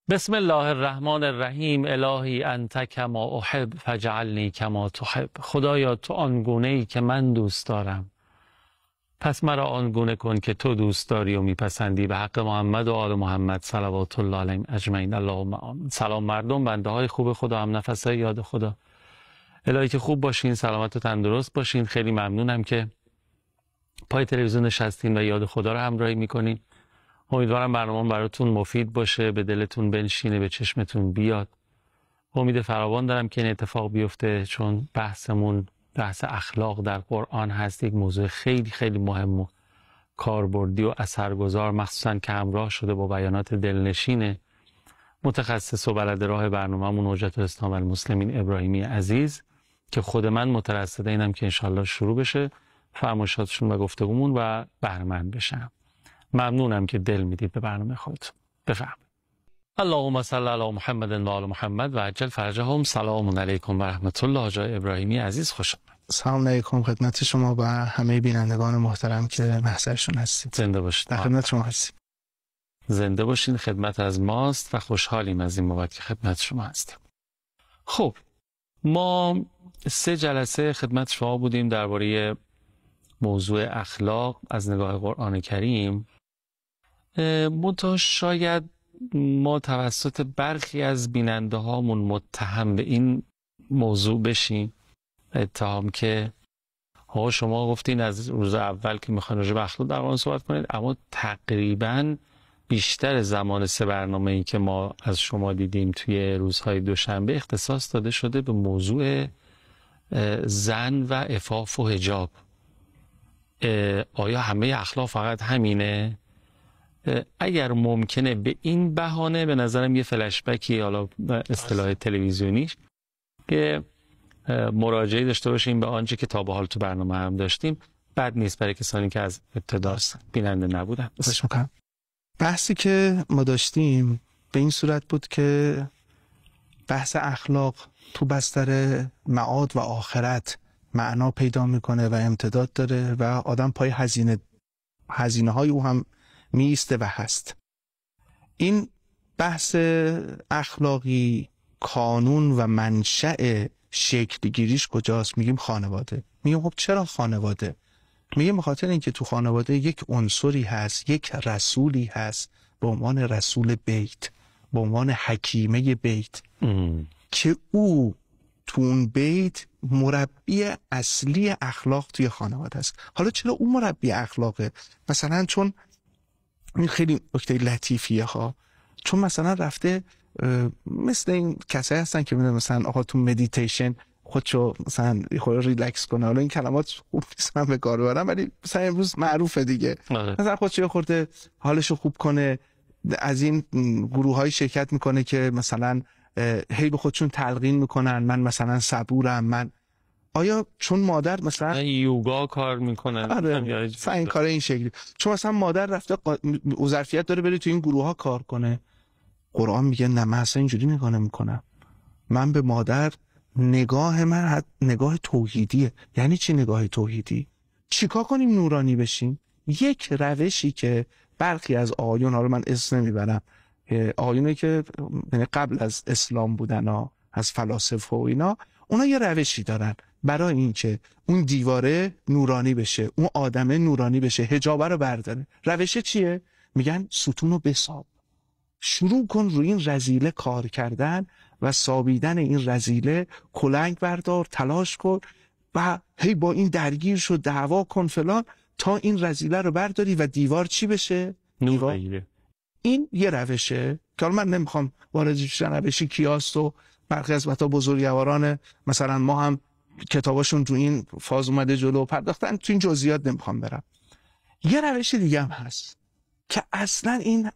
بسم الله الرحمن الرحیم. الهی انت کما احب فجعلنی کما تحب. خدایا تو آنگونه‌ای که من دوست دارم، پس مرا آنگونه کن که تو دوست داری و میپسندی. به حق محمد و آل محمد صلوات الله علیهم اجمعین. اللهم آمین. سلام مردم، بنده های خوب خدا، هم نفسای یاد خدا. الهی که خوب باشین، سلامت و تندرست باشین. خیلی ممنونم که پای تلویزیون نشستین و یاد خدا رو همراهی میکنین. امیدوارم برنامه براتون مفید باشه، به دلتون بنشینه، به چشمتون بیاد. امید فراوان دارم که این اتفاق بیفته، چون بحثمون بحث اخلاق در قرآن هست. یک موضوع خیلی خیلی مهم و کاربردی و اثرگذار، مخصوصا که همراه شده با بیانات دلنشین متخصص و بلد راه برنامه‌مون حجت الاسلام و المسلمین ابراهیمی عزیز، که خود من مترصد اینم که انشالله شروع بشه فرمایشاتشون و گفتگومون و بهره‌مند بشم. ممنونم که دل میدید به برنامه خودتون. بفرمایید. اللهم صل علی محمد و آل محمد و عجل فرجهم. سلام علیکم و رحمت الله. حاج ابراهیمی عزیز خوش آمدید. سلام علیکم خدمت شما و همه بینندگان محترم که محضرشون هستید. زنده باشید. در خدمت شما هستیم. زنده باشین. خدمت از ماست و خوشحالیم از این بابت که خدمت شما هستیم. خب، ما 3 جلسه خدمت شما بودیم درباره موضوع اخلاق از نگاه قرآن کریم. منتها شاید ما توسط برخی از بیننده هامون متهم به این موضوع بشیم، اتهام که ها شما گفتین از روز اول که میخواین راجع به اخلاق در قرآن صحبت کنید، اما تقریباً بیشتر زمان 3 برنامه‌ای که ما از شما دیدیم توی روزهای دوشنبه اختصاص داده شده به موضوع زن و عفاف و حجاب. آیا همه اخلاق فقط همینه؟ اگر ممکنه به این بهانه، به نظرم یه فلشبکی، حالا اصطلاح تلویزیونیش، که مراجعه داشته باشیم به آنچه که تا به حال تو برنامه هم داشتیم، بد نیست برای کسانی که از ابتدا بیننده نبودن. بحثی که ما داشتیم به این صورت بود که بحث اخلاق تو بستر معاد و آخرت معنا پیدا میکنه و امتداد داره و آدم پای هزینه های او هم میسته و هست. این بحث اخلاقی کانون و منشأ شکل گیریش کجاست؟ میگیم خانواده. میگیم خب چرا خانواده؟ میگیم به خاطر اینکه تو خانواده یک عنصری هست، یک رسولی هست به عنوان رسول بیت، به عنوان حکیمه بیت، که او تو اون بیت مربی اصلی اخلاق توی خانواده است. حالا چرا اون مربی اخلاقه؟ مثلا چون این خیلی نکته لطیفیه ها، چون مثلا رفته مثل این کسایی هستن که میدونن مثلا آقا تو مدیتیشن خودشو مثلا خود ریلکس کنه. حالا این کلمات خوب نیست من به کار ببرم، ولی مثلا امروز معروفه دیگه. مثلا خودشو خورده حالشو خوب کنه، از این گروه‌های شرکت میکنه که مثلا هی به خودشون تلقین میکنن من مثلا صبورم. من آیا چون مادر مثلا یوگا کار میکنه؟ آره مثلا این کار این شکلی، چون مثلا مادر رفته ظرفیت داره بره تو این گروه ها کار کنه. قرآن میگه نه، من اصلا اینجوری نگاه نمیکنم. من به مادر نگاه من نگاه توحیدیه. یعنی چی نگاه توحیدی؟ چیکار کنیم نورانی بشیم؟ یک روشی که برخی از آیون، حالا من اسم نمیبرم، آیونی که قبل از اسلام بودن ها، از فلاسفه و اینا، اونا یه روشی دارن برای این که اون دیواره نورانی بشه، اون آدمه نورانی بشه، حجابه رو برداره. روش چیه؟ میگن ستونو بساب، شروع کن روی این رذیله کار کردن و سابیدن این رذیله، کلنگ بردار، تلاش کن و هی با این درگیر شو، دعوا کن فلان، تا این رذیله رو برداری و دیوار چی بشه؟ نور. این یه روشه که من نمیخوام وارد بشم روشی کیاست و برخی از بتا بزرگواران مثلا ما هم کتاباشون تو این فاز اومده جلو پرداختن، تو این جزئیات نمیخوام برم. یه روش دیگه هم هست که اصلا این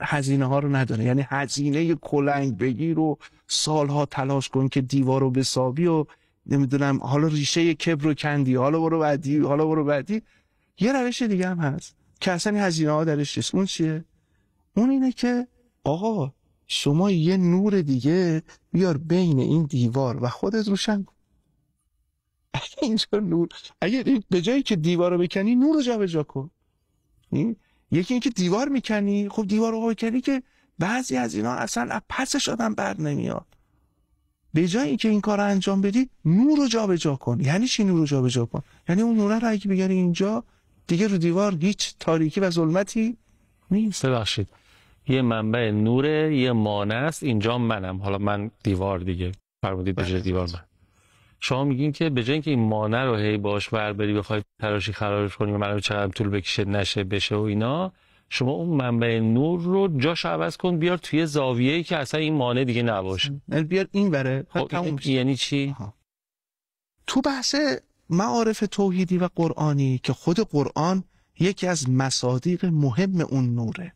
هزینه ها رو نداره، یعنی هزینه کلنگ بگیر و سالها تلاش کن که دیوار رو بسابی و نمیدونم حالا ریشه کبر رو کندی، حالا برو بعدی، حالا برو بعدی. یه روش دیگه هم هست که اصلا هزینه ها درش نیست. اون چیه؟ اون اینه که آقا شما یه نور دیگه بیار بین این دیوار و خودت روشن کن. اینجا نور، اگه به جایی که دیوار رو بکنی نور رو جابجا کن. یکی اینکه دیوار میکنی، خب دیوار رو بکنی که بعضی از اینا اصلا پسش آدم بر نمیاد. به جای اینکه این کار رو انجام بدی، نور رو جابجا کن. یعنی چی نور رو جابجا کن؟ یعنی اون نور رو اگه بگیری اینجا، دیگه رو دیوار هیچ تاریکی و ظلمتی نیست. ببخشید، یه منبع نوره، یه مانع است، اینجا منم، حالا من دیوار دیگه فرمودید به جای دیوار من. شما میگین که به جای اینکه این مانع رو هی باش ور بری بخوای تراشی خرابش کنی و منو چقدر طول بکشه نشه بشه و اینا، شما اون منبع نور رو جاش عوض کن، بیار توی زاویه‌ای که اصلا این مانع دیگه نباشه. بیار این بره. یعنی چی؟ تو بحث معارف توحیدی و قرآنی که خود قرآن یکی از مصادیق مهم اون نوره.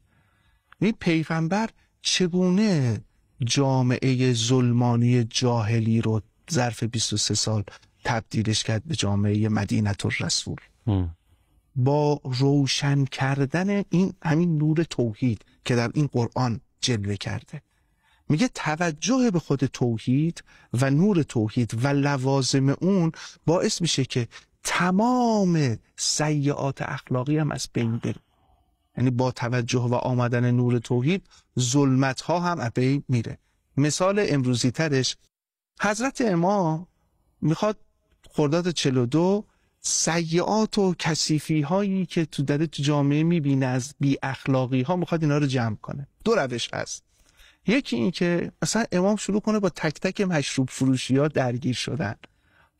این پیغمبر چگونه جامعه ظلمانی جاهلی رو ظرف 23 سال تبدیلش کرد به جامعه مدینه الرسول با روشن کردن این همین نور توحید که در این قرآن جلوه کرده. میگه توجه به خود توحید و نور توحید و لوازم اون باعث میشه که تمام سیئات اخلاقی هم از بین بره. یعنی با توجه و آمدن نور توحید ظلمت ها هم از بین میره. مثال امروزی ترش، حضرت امام میخواد خرداد 42 سیئات و کثیفی هایی که تو جامعه میبینه از بی اخلاقی ها، میخواد اینا رو جمع کنه. دو روش هست. یکی این که مثلا امام شروع کنه با تک تک مشروب فروشی ها درگیر شدن،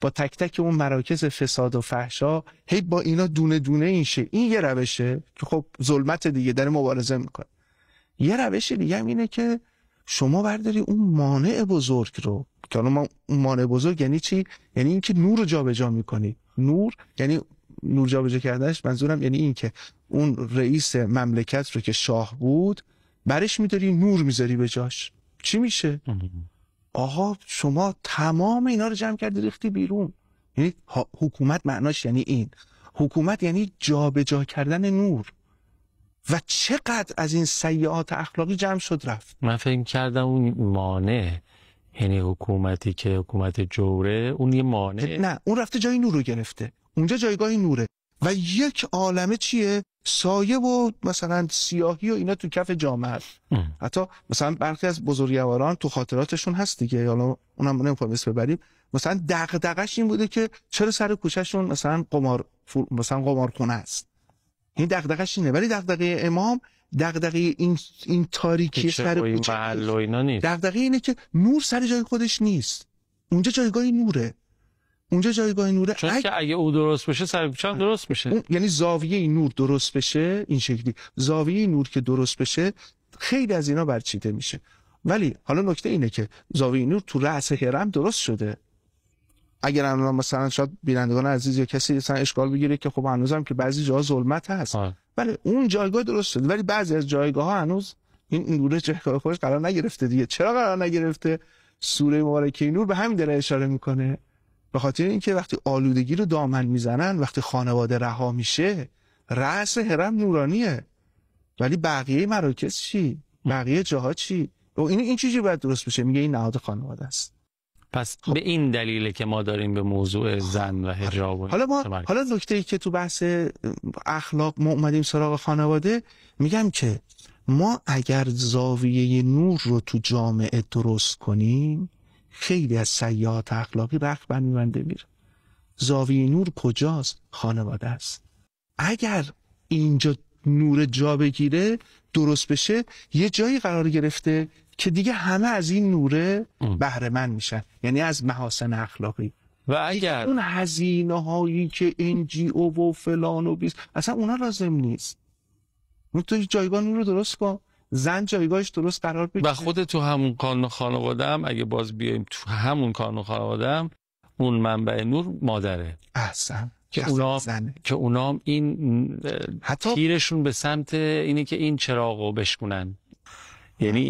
با تک تک اون مراکز فساد و فحشا، هی با اینا دونه دونه این شه. این یه روشه که خب ظلمت دیگه داره مبارزه میکنه. یه روش دیگه هم اینه که شما برداری اون مانع بزرگ رو، که اون مانع بزرگ یعنی چی؟ یعنی این که نور رو جابجا میکنی. نور یعنی نور جابجا کردنش منظورم یعنی این که اون رئیس مملکت رو که شاه بود برش میداری نور میذاری به جاش. چی میشه؟ آها شما تمام اینا رو جمع کردی ریختی بیرون. یعنی حکومت معناش یعنی این. حکومت یعنی جابجا کردن نور. و چقدر از این سیئات اخلاقی جمع شد رفت. من فکر کردم اون مانع یعنی حکومتی که حکومت جوره، اون یه مانع. نه، اون رفته جای نور رو گرفته. اونجا جایگاه نوره و یک عالمه چیه؟ سایه و مثلا سیاهی و اینا تو کف جامعه هست. حتی مثلا برخی از بزرگواران تو خاطراتشون هست دیگه، حالا اونم نمیخوام اسم ببریم، مثلا دغدغش این بوده که چرا سر کوچهشون مثلا قمارخونه است. این دغدغش اینه. ولی دغدغه امام دغدغه این تاریکی سر کوچه محل و اینا نیست. دغدغه اینه که نور سر جای خودش نیست. اونجا جایگاه نوره. اونجا جایگاه نوره. چون که اگه او درست بشه سر کوچه هم درست میشه. یعنی زاویه نور درست بشه این شکلی، زاویه نور که درست بشه خیلی از اینا برچیده میشه. ولی حالا نکته اینه که زاویه نور تو رأس هرم درست شده. اگر الان مثلا شاید بینندگان عزیز یا کسی مثلا اشکال بگیره که خب هنوزم که بعضی جاها ظلمت هست، ولی اون جایگاه درست شده. ولی بعضی از جایگاه ها هنوز این نور جایگاه خودش قرار نگرفته دیگه. چرا قرار نگرفته؟ سوره مبارکه نور به همین داره اشاره میکنه. به خاطر اینکه وقتی آلودگی رو دامن میزنن، وقتی خانواده رها میشه، رأس هرم نورانیه. ولی بقیه مراکز چی؟ بقیه جاها چی؟ این چیزی باید درست بشه. میگه این نهاد خانواده است. پس به این دلیله که ما داریم به موضوع زن و حجاب حالا نکته‌ای که تو بحث اخلاق ما اومدیم سراغ خانواده، میگم که ما اگر زاویه نور رو تو جامعه درست کنیم، خیلی از سیئات اخلاقی رخت بر می‌بنده میره. زاویه نور کجاست؟ خانواده است. اگر اینجا نور جا بگیره، درست بشه، یه جایی قرار گرفته که دیگه همه از این نوره بهره مند میشن، یعنی از محاسن اخلاقی. و اگر اون هزینه هایی که NGO و فلان و بیس اصلا اونا لازم نیست. تو جایگاه نور رو درست کن، زن جایگاهش درست قرار بگیره. و خود تو همون قانون خانواده هم اگه باز بیایم تو همون قانون خانواده هم اون منبع نور مادره. احسن. که اونا این حتی تیرشون به سمت اینه که این چراغو بشکنن. یعنی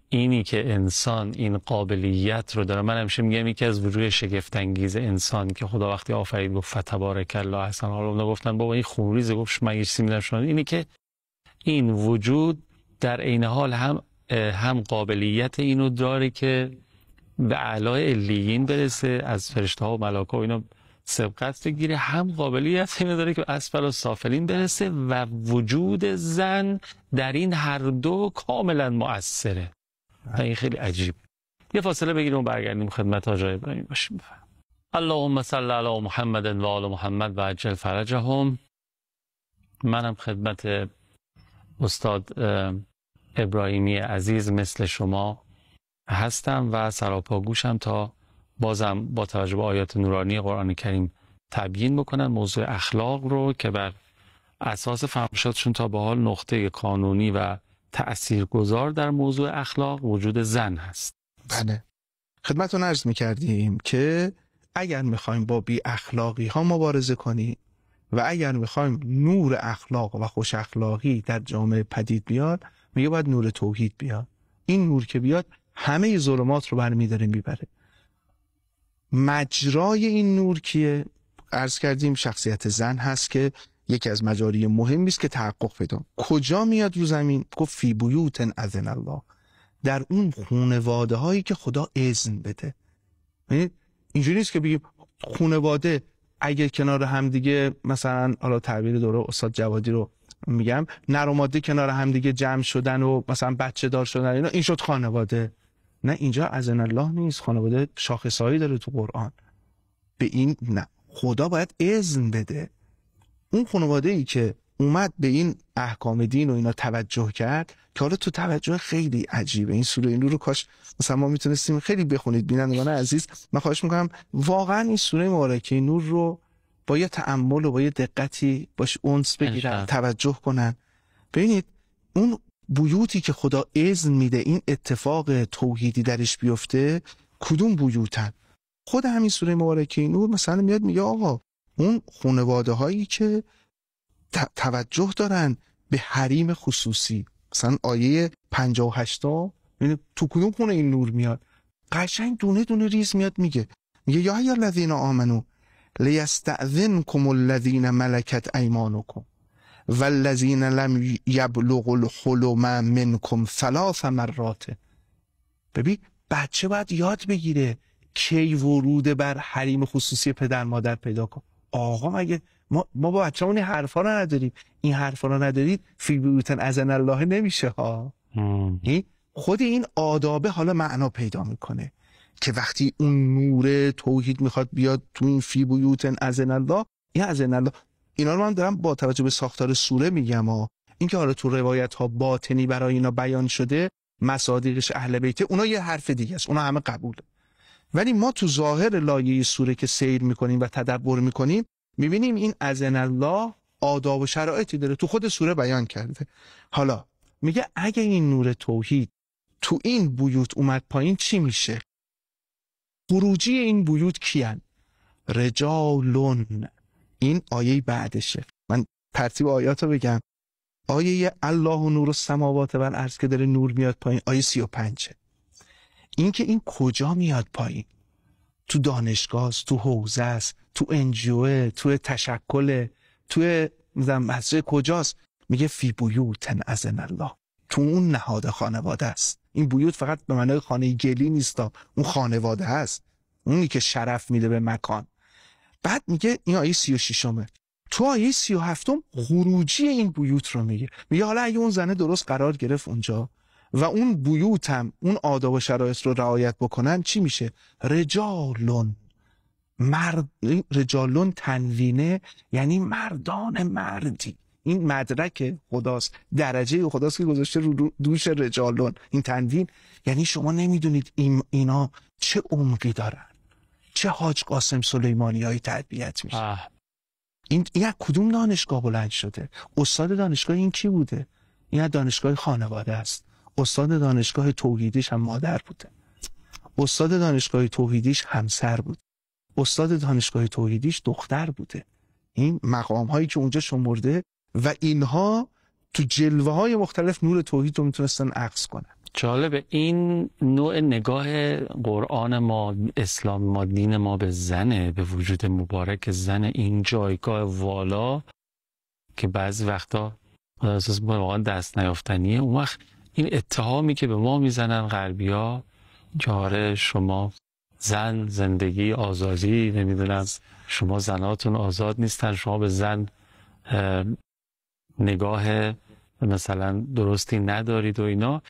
اینی که انسان این قابلیت رو داره. من همیشه میگم یکی از وجوه شگفت انگیز انسان که خدا وقتی آفرید گفت فتبارک الله احسن الخالقین، گفتن بابا این خونریزه، گفت من یه چیزی میدم شما، اینه که این وجود در عین حال هم قابلیت اینو داره که به اعلی علیین برسه، از فرشته ها و ملائکه و اینا سبقت بگیره، هم قابلیت اینو داره که اسفل و سافلین برسه و وجود زن در این هر دو کاملا مؤثره. و این خیلی عجیب. یه فاصله بگیریم و برگردیم خدمت حاج ابراهیمی باشیم. اللهم صل علی محمد و آل محمد و عجل فرجهم. منم خدمت استاد ابراهیمی عزیز مثل شما هستم و سراپا گوشم تا بازم با توجه به آیات نورانی قرآن کریم تبیین بکنن موضوع اخلاق رو که بر اساس فرمایشاتشون تا به حال نقطه قانونی و تأثیرگذار در موضوع اخلاق وجود زن هست. بله، خدمتتون عرض می‌کردیم که اگر می‌خوایم با بی اخلاقی ها مبارزه کنیم و اگر می‌خوایم نور اخلاق و خوش اخلاقی در جامعه پدید بیاد، میگه باید نور توحید بیاد. این نور که بیاد همه ظلمات رو برمی‌داره میبره. مجرای این نور کیه؟ عرض کردیم شخصیت زن هست که یکی از مجاری مهمی است که تحقق پیدا. کجا میاد رو زمین؟ گفت فی بیوت اذن الله، در اون خانواده هایی که خدا اذن بده. یعنی اینجوری نیست که بگیم خانواده اگه کنار هم دیگه، مثلا حالا تعبیر دوره استاد جوادی رو میگم، نر و ماده کنار هم دیگه جمع شدن و مثلا بچه دار شدن اینا، این شد خانواده. نه، اینجا اذن الله نیست. خانواده شاخصهایی داره تو قرآن. به این نه، خدا باید اذن بده. اون خانواده ای که اومد به این احکام دین و اینا توجه کرد، که حالا تو توجه خیلی عجیبه. این سوره نور رو کاش مثلا ما میتونستیم خیلی بخونید بینندگان عزیز. من خواهش میکنم واقعا این سوره مبارکه نور رو با یه تأمل و با یه دقتی باش اونس بگیرن، توجه کنن. ببینید اون بیوتی که خدا اذن میده این اتفاق توحیدی درش بیفته، کدوم بیوتن؟ خود همین سوره مبارکه نور مثلا میاد میگه آقا اون خانواده هایی که توجه دارن به حریم خصوصی، مثلا آیه 58 تو کدوم خونه این نور میاد؟ قشنگ دونه دونه ریز میاد میگه یا ای الذین آمنو لیستأذنکم الذین ملکت ایمانکم والذین لم یبلغوا الحلم منکم 3 مرات. ببین بچه باید یاد بگیره کی ورود بر حریم خصوصی پدر مادر پیدا کن. آقا مگه ما با بچه‌مون این حرفا رو نداریم؟ این حرفا رو ندارید فی بیوت اذن الله نمیشه ها. خود این آدابه حالا معنا پیدا میکنه که وقتی اون نور توحید میخواد بیاد تو این فی بیوت اذن الله، این اذن الله، اینا رو من دارم با توجه به ساختار سوره میگم ها. این که حالا تو روایت ها باطنی برای اینا بیان شده، مصادیقش اهل بیته، اونا یه حرف دیگه است، اونا همه قبوله. ولی ما تو ظاهر لایه سوره که سیر میکنیم و تدبر میکنیم میبینیم این اذن الله آداب و شرایطی داره، تو خود سوره بیان کرده. حالا میگه اگه این نور توحید تو این بیوت اومد پایین چی میشه؟ خروجی این بیوت کیان؟ رجالون. این آیه بعدشه. من ترتیب آیاتو بگم. آیه الله نور السماوات و الارض که داره نور میاد پایین، آیه 35. این که این کجا میاد پایین؟ تو دانشگاه، تو حوزه است، تو انجیو، تو تشکل، تو مسجد، کجاست؟ میگه فی بیوت اذن الله، تو اون نهاد خانواده است. این بیوت فقط به معنای خانه گلی نیست، اون خانواده هست، اونی که شرف میده به مکان. بعد میگه این آیه 36. تو آیه 37 خروجی این بیوت رو میگه حالا اگه اون زنه درست قرار گرفت اونجا و اون بیوت هم اون آداب و شرایط رو رعایت بکنن، چی میشه؟ رجالون. رجالون تنوینه یعنی مردان مردی. این مدرک خداست، درجه خداست که گذاشته رو دوش رجالون. این تنوین یعنی شما نمیدونید اینا چه عمقی دارن، چه حاج قاسم سلیمانی های تربیت میشه. این کدوم دانشگاه بلند شده؟ استاد دانشگاه این کی بوده؟ این دانشگاه خانواده است. استاد دانشگاه توحیدیش هم مادر بوده، استاد دانشگاه توحیدیش همسر بود، استاد دانشگاه توحیدیش دختر بوده. این مقام هایی که اونجا شمرده و اینها تو جلوه های مختلف نور توحید رو میتونستن عکس کنن. جالبه این نوع نگاه قرآن ما، اسلام ما، دین ما به زنه، به وجود مبارک زن، این جایگاه والا که بعضی وقتا اساس واقعا دست نیافتنیه. اون وقت این اتهامی که به ما میزنن غربیا، جاره شما زن، زندگی، آزادی، نمیدونم شما زناتون آزاد نیستن، شما به زن نگاه مثلا درستی ندارید و اینا.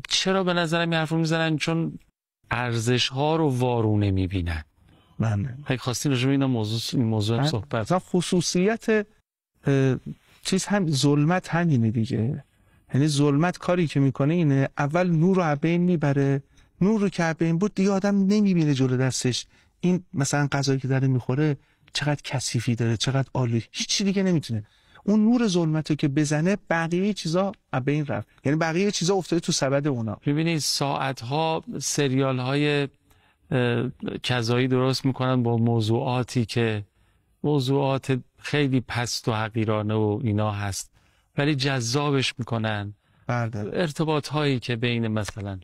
چرا به نظرم این حرف رو میزنن؟ چون ارزش ها رو وارونه میبینن. من اگه خواستین راجع به این موضوع صحبت. مثلا خصوصیت چیز هم ظلمت همینه دیگه. یعنی ظلمت کاری که میکنه اینه، اول نور رو بین میبره، نور رو که بین بود دیگه آدم نمیبینه جلو دستش این مثلا غذایی که داره میخوره چقدر کثیفی داره، چقدر آلوده، هیچ دیگه نمیتونه. اون نور ظلمت رو که بزنه بقیه چیزا بین رفت، یعنی بقیه چیزا افتاده تو سبد اونا. ببینید ساعتها سریال های کذایی درست میکنن با موضوعاتی که موضوعات خیلی پست و حقیرانه و اینا هست، ولی جذابش میکنن. ارتباط هایی که بین مثلا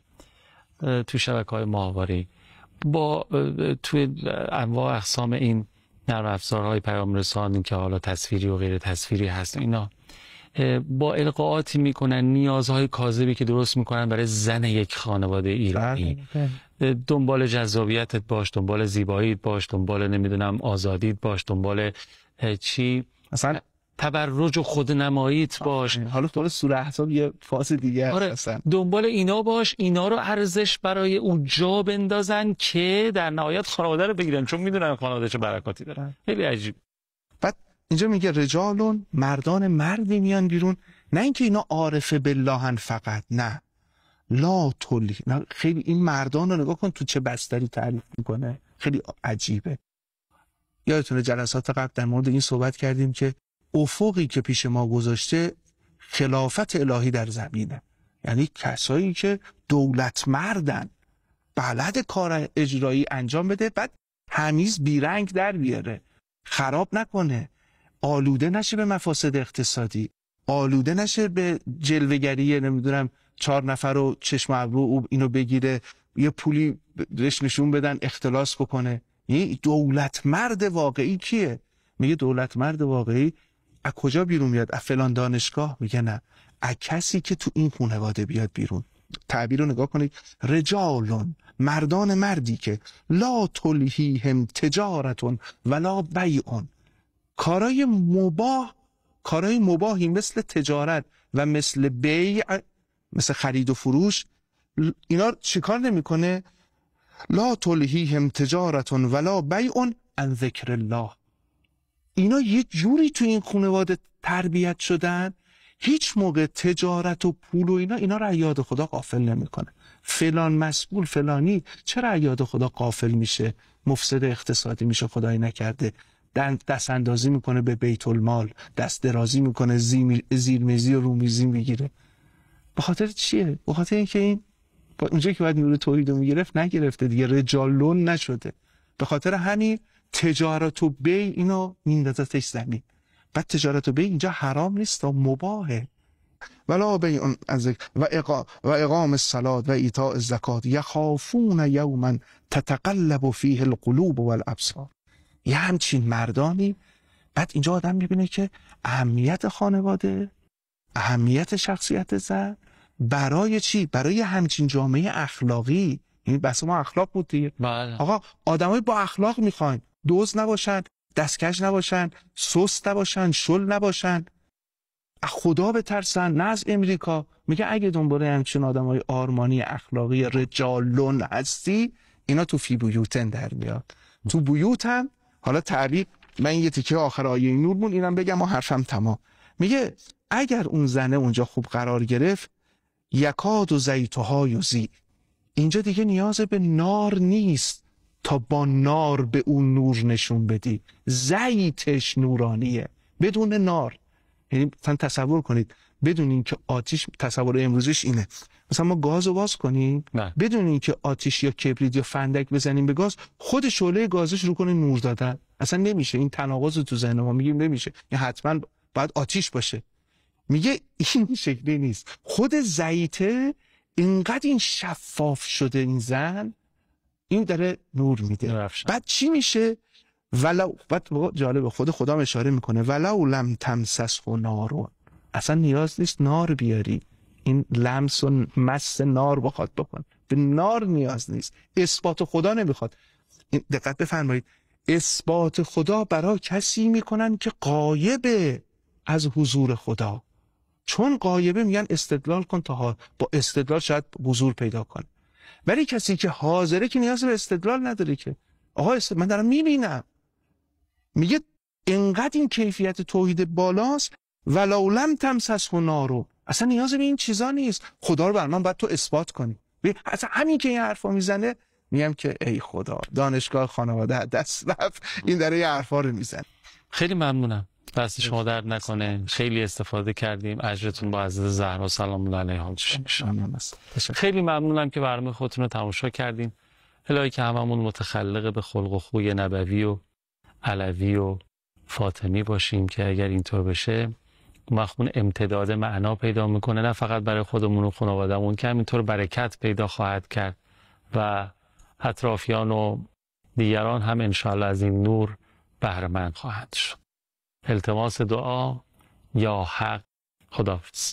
تو شبکه های ماهواره با توی انواع اقسام این نرم افزارهای پیام رسانی که حالا تصویری و غیر تصویری هست، اینا با القاءاتی میکنن نیازهای کاذبی که درست میکنن برای زن یک خانواده ایرانی. دنبال جذابیتت باش، دنبال زیباییت باش، دنبال نمیدونم آزادیت باش، دنبال چی مثلا تبرج و خودنماییت باش. حالا تو سوره احزاب یه فاز دیگه آره دنبال اینا باش، اینا رو ارزش برای اون جا بندازن که در نهایت خانواده رو بگیرن، چون میدونن خانواده چه برکاتی داره. خیلی عجیب. بعد اینجا میگه رجالون، مردان مردی میان بیرون، نه اینکه اینا عارف باللهن فقط، نه لا تولی. خیلی این مردان رو نگاه کن تو چه بستری تعریف میکنه، خیلی عجیبه. یادتونه جلسات قبل در مورد این صحبت کردیم که افقی که پیش ما گذاشته خلافت الهی در زمینه، یعنی کسایی که دولت مردن، بلد کار اجرایی انجام بده، بعد همیز بیرنگ در بیاره، خراب نکنه، آلوده نشه به مفاسد اقتصادی، آلوده نشه به جلوه‌گری نمیدونم 4 نفر رو چشم ابرو اینو بگیره یه پولی بهش نشون بدن اختلاس بکنه. یعنی دولت مرد واقعی کیه؟ میگه دولت مرد واقعی از کجا بیرون میاد؟ از فلان دانشگاه؟ میگه نه، از کسی که تو این خانواده بیاد بیرون. تعبیر رو نگاه کنید، رجالون، مردان مردی که لا تلهیهم تجارتون ولا بیعون، کارای مباهی مثل تجارت و مثل بیع، مثل خرید و فروش، اینا چیکار نمیکنه؟ لا تلهیهم تجارتون ولا بیعون عن ذکر الله. اینا یه جوری تو این خانواده تربیت شدن هیچ موقع تجارت و پول و اینا رو یاد خدا غافل نمیکنه. فلان مسئول فلانی چرا یاد خدا غافل میشه، مفسد اقتصادی میشه، خدایی نکرده دست اندازی میکنه به بیت المال، دست درازی میکنه، زیرمیزی و رومیزی میگیره. به خاطر چیه؟ به خاطر اینکه این اونجایی که باید نور توحید رو میگرفت نگرفته دیگه، رجالون نشده. به خاطر همین تجارت و بیع اینو میندازتش زمین. بعد تجارت و بیع اینجا حرام نیست، مباهه. ولا بیع و اقام الصلاة و ایتاء الزکات یخافون یوما تتقلب فیه القلوب والابصار. یه همچین مردانی. بعد اینجا آدم میبینه که اهمیت خانواده، اهمیت شخصیت زن برای چی؟ برای همچین جامعه اخلاقی. این بحث ما اخلاق بود دیگه. آقا آدمای با اخلاق میخواین، دزد نباشن، دستکش نباشن، سست نباشن، شل نباشن، خدا بترسن، نه از امریکا. میگه اگه دنبال همچین آدمای آرمانی اخلاقی رجالون هستی، اینا تو فی بیوتن در میاد. تو بیوت هم حالا تعریف، من یه تیکه آخر آیه نورمون اینم بگم و حرفم تمام. میگه اگر اون زنه اونجا خوب قرار گرفت، یکاد و زیتها یضیء، اینجا دیگه نیاز به نار نیست تا با نار به اون نور نشون بدی. زیتش نورانیه بدون نار. یعنی مثلا تصور کنید بدون اینکه آتیش، تصور امروزش اینه مثلا ما گازو باز کنیم بدون اینکه آتیش یا کبریت یا فندک بزنیم به گاز، خود شعله گازش رو کنه نور دادن، اصلا نمیشه. این تناقض تو ذهن ما میگیم نمیشه، این حتما باید آتیش باشه. میگه این شکلی نیست. خود زیته اینقدر این شفاف شده، این زن این داره نور میده. بعد چی میشه؟ ولو، بعد جالبه خود خدا اشاره میکنه ولو لم تمسسه نارون، اصلا نیاز نیست نار بیاری، این لمس و مس نار بخواد بکن، به نار نیاز نیست. اثبات خدا نمیخواد. دقت بفرمایید، اثبات خدا برای کسی میکنن که غایبه از حضور خدا. چون غایبه میگن استدلال کن تا با استدلال شاید حضور پیدا کنه. ولی کسی که حاضره که نیاز به استدلال نداره که آقا من دارم میبینم. میگه انقدر این کیفیت توحید بالاست ولو لم تمسسه نار، اصلا نیاز به این چیزا نیست. خدا رو بر من باید تو اثبات کنی. اصلا همین که این حرفا میزنه میگم که ای خدا، دانشگاه خانواده دست رفت، این داره این حرفا رو میزنه. خیلی ممنونم، دست شما درد نکنه. خیلی استفاده کردیم. اجرتون با حضرت زهرا سلام الله علیها. خیلی ممنونم که برنامه خودتون رو تماشا کردین. الهی که هممون متخلق به خلق و خوی نبوی و علوی و فاطمی باشیم که اگر اینطور بشه مخمون امتداد معنا پیدا میکنه، نه فقط برای خودمون و خانوادهمون که همینطور برکت پیدا خواهد کرد و اطرافیان و دیگران هم انشاءالله از این نور بهره مند خواهند شد. التماس دعا یا حق. خداحافظ.